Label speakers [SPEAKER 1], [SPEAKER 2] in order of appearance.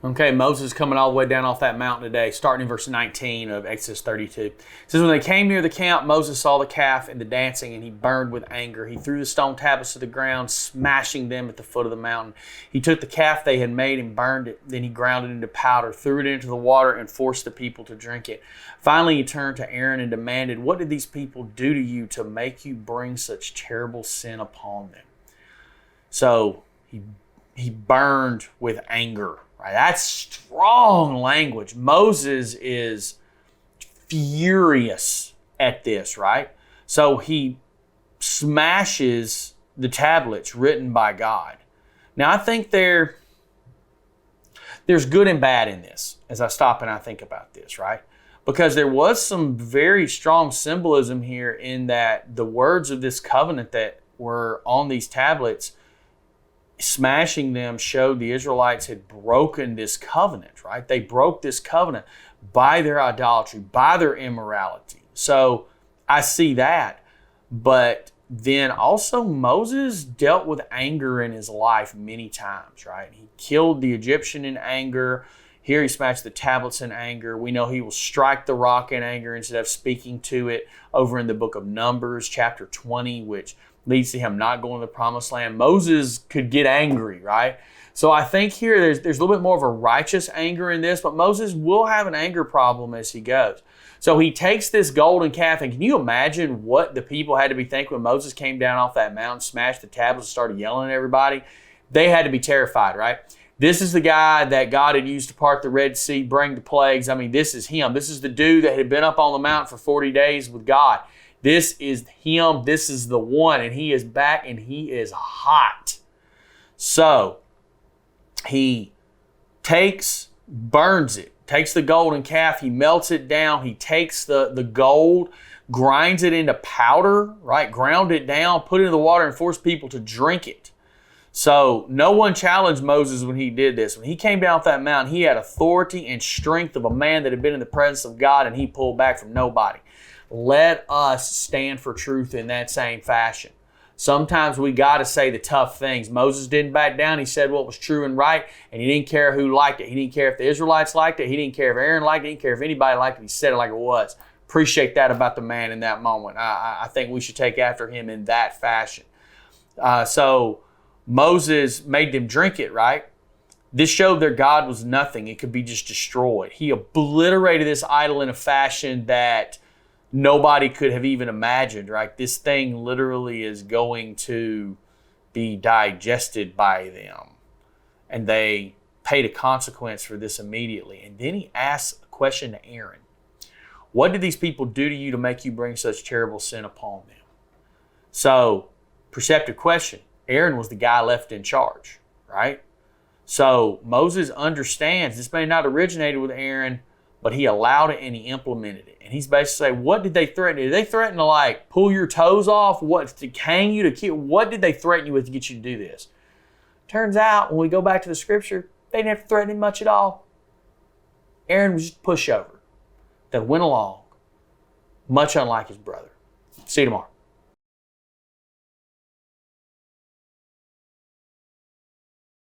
[SPEAKER 1] Okay, Moses coming all the way down off that mountain today, starting in verse 19 of Exodus 32. It says, when they came near the camp, Moses saw the calf and the dancing, and he burned with anger. He threw the stone tablets to the ground, smashing them at the foot of the mountain. He took the calf they had made and burned it. Then he ground it into powder, threw it into the water, and forced the people to drink it. Finally, he turned to Aaron and demanded, what did these people do to you to make you bring such terrible sin upon them? So he burned with anger. Right? That's strong language. Moses is furious at this, right? So he smashes the tablets written by God. Now, I think there's good and bad in this as I stop and I think about this, right? Because there was some very strong symbolism here in that the words of this covenant that were on these tablets, smashing them showed the Israelites had broken this covenant, right? They broke this covenant by their idolatry, by their immorality. So I see that. But then also Moses dealt with anger in his life many times, right? He killed the Egyptian in anger. Here he smashed the tablets in anger. We know he will strike the rock in anger instead of speaking to it over in the book of Numbers, chapter 20, which leads to him not going to the promised land. Moses could get angry, right? So I think here there's a little bit more of a righteous anger in this, but Moses will have an anger problem as he goes. So he takes this golden calf, and can you imagine what the people had to be thinking when Moses came down off that mountain, smashed the tablets, and started yelling at everybody? They had to be terrified, right? This is the guy that God had used to part the Red Sea, bring the plagues. I mean, this is him. This is the dude that had been up on the mountain for 40 days with God. This is him. This is the one. And he is back and he is hot. So he burns it, takes the golden calf, he melts it down. He takes the gold, grinds it into powder, right? Ground it down, put it in the water and forced people to drink it. So no one challenged Moses when he did this. When he came down off that mountain, he had authority and strength of a man that had been in the presence of God, and he pulled back from nobody. Let us stand for truth in that same fashion. Sometimes we got to say the tough things. Moses didn't back down. He said what was true and right, and he didn't care who liked it. He didn't care if the Israelites liked it. He didn't care if Aaron liked it. He didn't care if anybody liked it. He said it like it was. Appreciate that about the man in that moment. I think we should take after him in that fashion. So Moses made them drink it, right? This showed their God was nothing. It could be just destroyed. He obliterated this idol in a fashion that nobody could have even imagined, right? This thing literally is going to be digested by them. And they paid a consequence for this immediately. And then he asks a question to Aaron. What did these people do to you to make you bring such terrible sin upon them? So, perceptive question. Aaron was the guy left in charge, right? So Moses understands this may not have originated with Aaron, but he allowed it and he implemented it. And he's basically saying, what did they threaten you? Did they threaten to like pull your toes off? What, to hang you, to kill? What did they threaten you with to get you to do this? Turns out when we go back to the scripture, they didn't have to threaten him much at all. Aaron was just a pushover that went along, much unlike his brother. See you tomorrow.